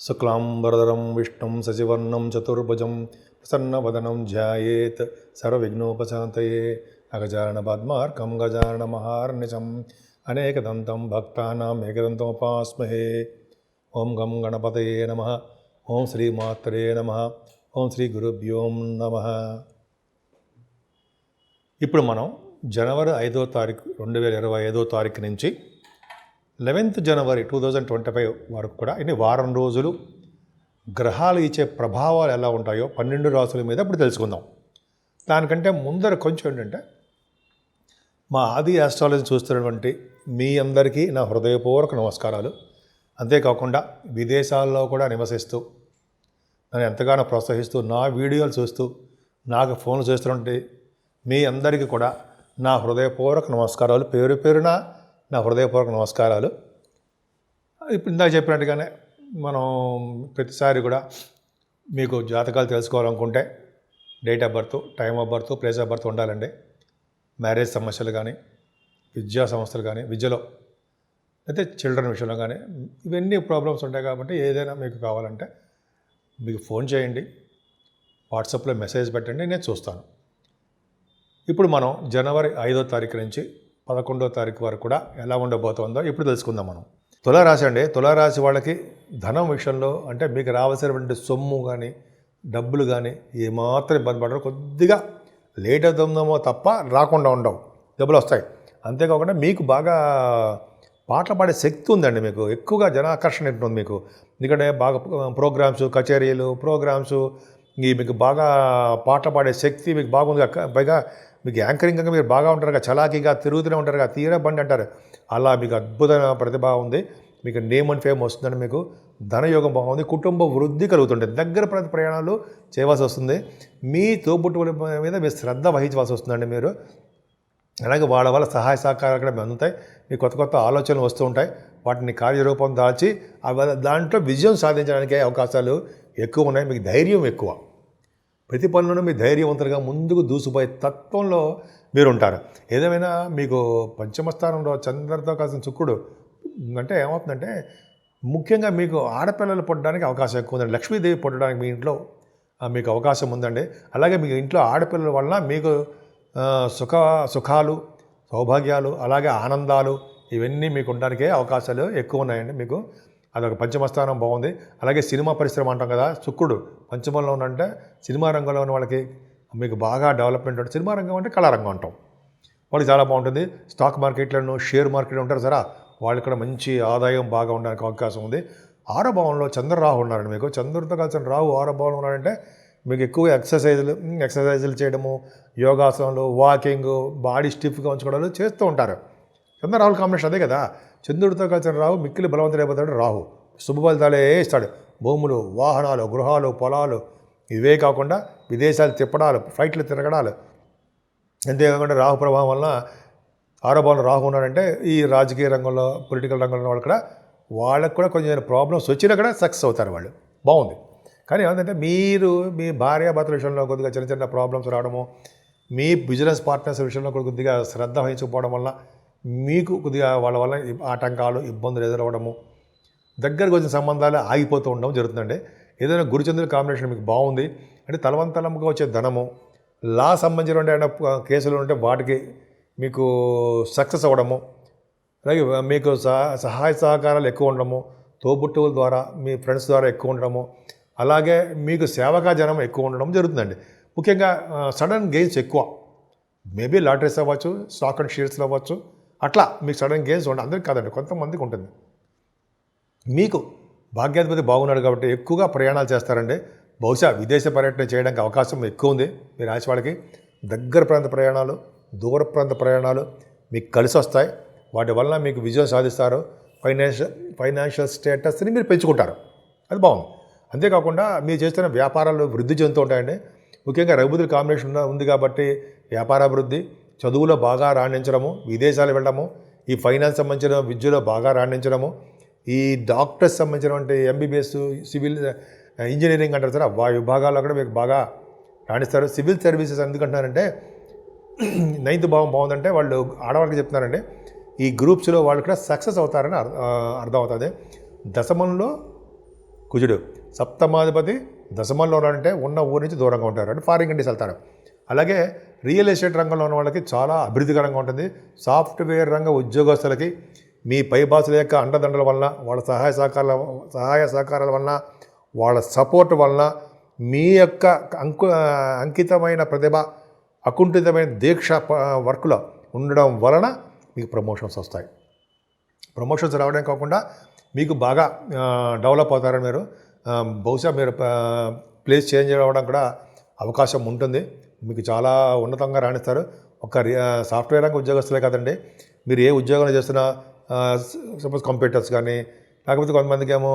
శుక్లాంబరధరం విష్ణుం శశివర్ణం చతుర్భుజం ప్రసన్నవదనం ధ్యాయేత్ సర్వవిఘ్నోపశాంతయే అగజానన పద్మార్కం గజానన మహార్నిశం అనేకదంతం భక్తానాం ఏకదంతముపాస్మహే. ఓం గం గణపతయే నమః. ఓం శ్రీమాత్రే నమః. ఓం శ్రీ గురుభ్యో నమః. ఇప్పుడు మనం జనవరి 5వ తారీఖు 2025 తారీఖు నుంచి 11th జనవరి 2025 వరకు కూడా ఇన్ని వారం రోజులు గ్రహాలు ఇచ్చే ప్రభావాలు ఎలా ఉంటాయో 12 రాసుల మీద ఇప్పుడు తెలుసుకుందాం. దానికంటే ముందర కొంచెం ఏంటంటే, మా ఆది ఆస్ట్రాలజీ చూస్తున్నటువంటి మీ అందరికీ నా హృదయపూర్వక నమస్కారాలు. అంతేకాకుండా విదేశాల్లో కూడా నివసిస్తూ నన్ను ఎంతగానో ప్రోత్సహిస్తూ నా వీడియోలు చూస్తూ నాకు ఫోన్లు చేస్తున్నటువంటి మీ అందరికీ కూడా నా హృదయపూర్వక నమస్కారాలు. పేరు పేరున నా హృదయపూర్వక నమస్కారాలు. ఇప్పుడు ఇందాక చెప్పినట్టుగానే మనం ప్రతిసారి కూడా మీకు జాతకాలు తెలుసుకోవాలనుకుంటే date of birth, time of birth, place of birth ఉండాలండి. మ్యారేజ్ సమస్యలు కానీ, విద్యా సమస్యలు కానీ, విద్యలో అయితే చిల్డ్రన్ విషయంలో కానీ ఇవన్నీ ప్రాబ్లమ్స్ ఉంటాయి. కాబట్టి ఏదైనా మీకు కావాలంటే మీకు ఫోన్ చేయండి, వాట్సాప్లో మెసేజ్ పెట్టండి, నేను చూస్తాను. ఇప్పుడు మనం జనవరి 5వ తారీఖు నుంచి 11వ తారీఖు వరకు కూడా ఎలా ఉండబోతుందో ఇప్పుడు తెలుసుకుందాం. మనం తులారాశి అండి. తులారాశి వాళ్ళకి ధనం విషయంలో అంటే మీకు రావాల్సినటువంటి సొమ్ము కానీ డబ్బులు కానీ ఏమాత్రం ఇబ్బంది పడరు. కొద్దిగా లేట్ అవుతుందేమో తప్ప రాకుండా ఉండవు, డబ్బులు వస్తాయి. అంతేకాకుండా మీకు బాగా పాటలు పాడే శక్తి ఉందండి. మీకు ఎక్కువగా జనాకర్షణ ఉంటుంది. మీకు ఎందుకంటే బాగా ప్రోగ్రామ్స్, కచేరీలు, ప్రోగ్రామ్స్ మీకు బాగా పాటలు పాడే శక్తి మీకు బాగుంది. పైగా మీకు యాంకరింగ్గా మీరు బాగా ఉంటారు కదా, చలాకీగా తిరుగుతూనే ఉంటారు కదా, తీర బండి అంటారు. అలా మీకు అద్భుతమైన ప్రతిభ ఉంది. మీకు నేమ్ అండ్ ఫేమ్ వస్తుందండి. మీకు ధనయోగం బాగుంది. కుటుంబ వృద్ధి కలుగుతుంటుంది. దగ్గర ప్రయాణాలు చేయవలసి వస్తుంది. మీ తోబుట్టువుల మీద మీరు శ్రద్ధ వహించవలసి వస్తుందండి. మీరు అలాగే వాళ్ళ వల్ల సహాయ సహకారాలు కూడా అందుతాయి. మీకు కొత్త కొత్త ఆలోచనలు వస్తూ ఉంటాయి. వాటిని కార్యరూపం దాల్చి దాంట్లో విజయం సాధించడానికి అవకాశాలు ఎక్కువ ఉన్నాయి. మీకు ధైర్యం ఎక్కువ. ప్రతి పనులను మీ ధైర్యవంతులుగా ముందుకు దూసిపోయే తత్వంలో మీరు ఉంటారు. ఏదేమైనా మీకు పంచమ స్థానంలో చంద్రుడితో కలిసిన శుక్రుడు అంటే ఏమవుతుందంటే, ముఖ్యంగా మీకు ఆడపిల్లలు పుట్టడానికి అవకాశం ఎక్కువ ఉందండి. లక్ష్మీదేవి పుట్టడానికి మీ ఇంట్లో మీకు అవకాశం ఉందండి. అలాగే మీకు ఇంట్లో ఆడపిల్లల వలన మీకు సుఖాలు, సౌభాగ్యాలు, అలాగే ఆనందాలు ఇవన్నీ మీకు ఉండడానికే అవకాశాలు ఎక్కువ ఉన్నాయండి. మీకు అదొక పంచమస్థానం బాగుంది. అలాగే సినిమా పరిశ్రమ అంటాం కదా, శుక్రుడు పంచమంలో ఉన్నంటే సినిమా రంగంలో ఉన్న వాళ్ళకి మీకు బాగా డెవలప్మెంట్ ఉంటుంది. సినిమా రంగం అంటే కళారంగం అంటాం, వాళ్ళకి చాలా బాగుంటుంది. స్టాక్ మార్కెట్లను, షేర్ మార్కెట్ ఉంటారు సరే, వాళ్ళకి కూడా మంచి ఆదాయం బాగా ఉండడానికి అవకాశం ఉంది. 6వ భావంలో రాహు ఉన్నారండి. మీకు చంద్రుడితో కలిసిన రాహు 6వ భావంలో ఉన్నారంటే మీకు ఎక్కువ ఎక్సర్సైజులు చేయడము, యోగాసనాలు, వాకింగ్, బాడీ స్టిఫ్గా ఉంచుకోవడాలు చేస్తూ ఉంటారు. రాహుల్ కాంబినేషన్ అదే కదా. చంద్రుడితో కలిసిన రాహు మిక్కిలి బలవంతుడైపోతాడు. రాహు శుభ ఫలితాలే ఇస్తాడు. భూములు, వాహనాలు, గృహాలు, పొలాలు ఇవే కాకుండా విదేశాలు తిప్పడాలు, ఫ్లైట్లు తిరగడాలు. అంతేకాకుండా రాహు ప్రభావం వలన 6వ భావంలో రాహు ఉన్నాడంటే ఈ రాజకీయ రంగంలో, పొలిటికల్ రంగంలో వాళ్ళకు కూడా కొంచెం ప్రాబ్లమ్స్ వచ్చినా కూడా సక్సెస్ అవుతారు వాళ్ళు. బాగుంది. కానీ ఏమంటే మీరు మీ భార్యాభర్తల విషయంలో కొద్దిగా చిన్న చిన్న ప్రాబ్లమ్స్ రావడము, మీ బిజినెస్ పార్ట్నర్స్ విషయంలో కూడా కొద్దిగా శ్రద్ధ వహించకపోవడం వల్ల మీకు కొద్దిగా వాళ్ళ వల్ల ఆటంకాలు, ఇబ్బందులు ఎదురవ్వడము, దగ్గరకు వచ్చిన సంబంధాలు ఆగిపోతూ ఉండడం జరుగుతుందండి. ఏదైనా గురుచంద్రుల కాంబినేషన్ మీకు బాగుంది అంటే తలవంతలంగా వచ్చే ధనము, లా సంబంధించిన కేసులు ఉంటే వాటికి మీకు సక్సెస్ అవ్వడము, అలాగే మీకు సహాయ సహకారాలు ఎక్కువ ఉండడము, తోబుట్టువుల ద్వారా, మీ ఫ్రెండ్స్ ద్వారా ఎక్కువ ఉండడము, అలాగే మీకు సేవకా జనం ఎక్కువ ఉండడం జరుగుతుందండి. ముఖ్యంగా సడన్ గెయిన్స్ ఎక్కువ. మేబీ లాటరీస్ అవ్వచ్చు, స్టాక్ అండ్ షేర్స్లో అవ్వచ్చు. అట్లా మీకు సడన్ గెయిన్స్ ఉండదు. అందరికీ కాదండి, కొంతమందికి ఉంటుంది. మీకు భాగ్యాధిపతి బాగున్నాడు కాబట్టి ఎక్కువగా ప్రయాణాలు చేస్తారండి. బహుశా విదేశ పర్యటన చేయడానికి అవకాశం ఎక్కువ ఉంది. మీ రాశి వాళ్ళకి దగ్గర ప్రాంత ప్రయాణాలు, దూర ప్రాంత ప్రయాణాలు మీకు కలిసి వస్తాయి. వాటి వల్ల మీకు విజయం సాధిస్తారు. ఫైనాన్షియల్ స్టేటస్ని మీరు పెంచుకుంటారు. అది బాగుంది. అంతేకాకుండా మీరు చేస్తున్న వ్యాపారాలు వృద్ధి చెందుతూ ఉంటాయండి. ముఖ్యంగా రఘుబుధుల కాంబినేషన్ ఉంది కాబట్టి వ్యాపారాభివృద్ధి, చదువులో బాగా రాణించడము, విదేశాలు వెళ్ళడము, ఈ ఫైనాన్స్ సంబంధించిన విద్యలో బాగా రాణించడము, ఈ డాక్టర్స్ సంబంధించినటువంటి ఎంబీబీఎస్, సివిల్ ఇంజనీరింగ్ అంటారు సార్, ఆ విభాగాల్లో కూడా మీకు బాగా రాణిస్తారు. సివిల్ సర్వీసెస్ ఎందుకంటున్నారంటే 9th భావం బాగుందంటే వాళ్ళు ఆడవాళ్ళకి చెప్తున్నారండి, ఈ గ్రూప్స్లో వాళ్ళు కూడా సక్సెస్ అవుతారని అర్థం అవుతుంది. దశమంలో కుజుడు. సప్తమాధిపతి దశమంలో ఉన్నాడంటే ఉన్న ఊరి నుంచి దూరంగా ఉంటారు, అంటే ఫారిన్ కంట్రీస్ వెళ్తారు. అలాగే రియల్ ఎస్టేట్ రంగంలో ఉన్న వాళ్ళకి చాలా అభివృద్ధికరంగా ఉంటుంది. సాఫ్ట్వేర్ రంగ ఉద్యోగస్తులకి మీ పై బాసుల యొక్క అండదండల వలన, వాళ్ళ సహాయ సహకారాల వలన, వాళ్ళ సపోర్ట్ వలన, మీ యొక్క అంకితమైన ప్రతిభ, అకుంఠితమైన దీక్ష వర్క్లో ఉండడం వలన మీకు ప్రమోషన్స్ వస్తాయి. ప్రమోషన్స్ రావడం కాకుండా మీకు బాగా డెవలప్ అవుతారని మీరు బహుశా మీరు ప్లేస్ చేంజ్ అవ్వడం కూడా అవకాశం ఉంటుంది. మీకు చాలా ఉన్నతంగా రాణిస్తారు. ఒక సాఫ్ట్వేర్ రంగ ఉద్యోగస్తులే కాదండి, మీరు ఏ ఉద్యోగంలో చేస్తున్నా, సపోజ్ కంప్యూటర్స్ కానీ, లేకపోతే కొంతమందికి ఏమో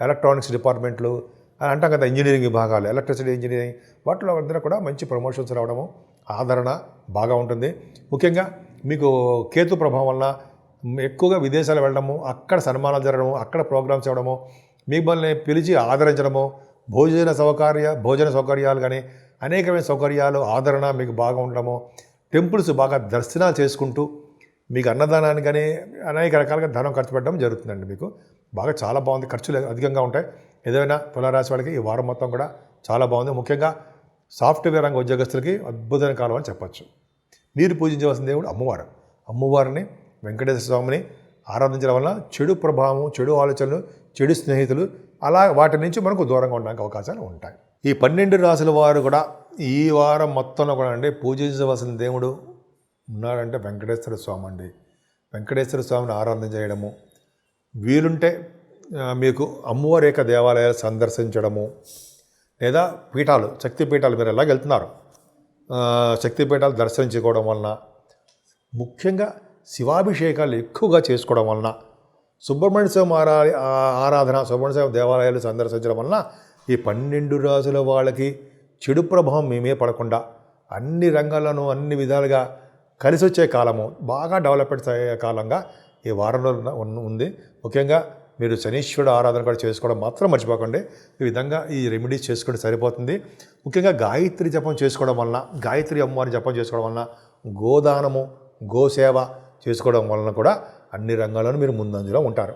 ఎలక్ట్రానిక్స్ డిపార్ట్మెంట్లు అని అంటాం కదా, ఇంజనీరింగ్ విభాగాలు, ఎలక్ట్రిసిటీ ఇంజనీరింగ్, వాటిలో అందరూ కూడా మంచి ప్రమోషన్స్ రావడము, ఆదరణ బాగా ఉంటుంది. ముఖ్యంగా మీకు కేతు ప్రభావం వల్ల ఎక్కువగా విదేశాలు వెళ్ళడము, అక్కడ సన్మానాలు జరగడము, అక్కడ ప్రోగ్రామ్స్ ఇవ్వడము, మిమ్మల్ని పిలిచి ఆదరించడము, భోజన సౌకర్యాలు కానీ అనేకమైన సౌకర్యాలు, ఆదరణ మీకు బాగా ఉండడము, టెంపుల్స్ బాగా దర్శనాలు చేసుకుంటూ మీకు అన్నదానాన్ని కానీ అనేక రకాలుగా ధనం ఖర్చు పెట్టడం జరుగుతుందండి. మీకు బాగా చాలా బాగుంది. ఖర్చులు అధికంగా ఉంటాయి. ఏదైనా తులారాశి వాళ్ళకి ఈ వారం మొత్తం కూడా చాలా బాగుంది. ముఖ్యంగా సాఫ్ట్వేర్ రంగ ఉద్యోగస్తులకి అద్భుతమైన కాలం అని చెప్పచ్చు. మీరు పూజించవలసిన దేవుడు అమ్మవారిని, వెంకటేశ్వర స్వామిని ఆరాధించడం వల్ల చెడు ప్రభావం, చెడు ఆలోచనలు, చెడు స్నేహితులు అలా వాటి నుంచి మనకు దూరంగా ఉండడానికి అవకాశాలు ఉంటాయి. ఈ 12 రాశుల వారు కూడా ఈ వారం మొత్తంలో కూడా అండి పూజించవలసిన దేవుడు ఉన్నాడంటే వెంకటేశ్వర స్వామి అండి. వెంకటేశ్వర స్వామిని ఆరాధన చేయడము, వీలుంటే మీకు అమ్మవారి యొక్క దేవాలయాలు సందర్శించడము, లేదా పీఠాలు, శక్తి పీఠాలు మీరు ఎలాగ వెళ్తున్నారు, శక్తి పీఠాలు దర్శించుకోవడం వలన, ముఖ్యంగా శివాభిషేకాలు ఎక్కువగా చేసుకోవడం వలన, సుబ్రహ్మణ్య స్వామి ఆరాధన, సుబ్రహ్మణ్య స్వామి దేవాలయాలు సందర్శించడం వలన ఈ 12 రాజుల వాళ్ళకి చెడు ప్రభావం మేమే పడకుండా అన్ని రంగాల్లోనూ అన్ని విధాలుగా కలిసి వచ్చే కాలము, బాగా డెవలప్మెంట్ అయ్యే కాలంగా ఈ వారంలో ఉంది. ముఖ్యంగా మీరు శనీశ్వరుడు ఆరాధన కూడా చేసుకోవడం మాత్రం మర్చిపోకండి. ఈ విధంగా ఈ రెమెడీస్ చేసుకుంటే సరిపోతుంది. ముఖ్యంగా గాయత్రి జపం చేసుకోవడం వలన, గాయత్రి అమ్మవారి జపం చేసుకోవడం వలన, గోదానము, గోసేవ చేసుకోవడం వలన కూడా అన్ని రంగాల్లోనూ మీరు ముందంజలో ఉంటారు.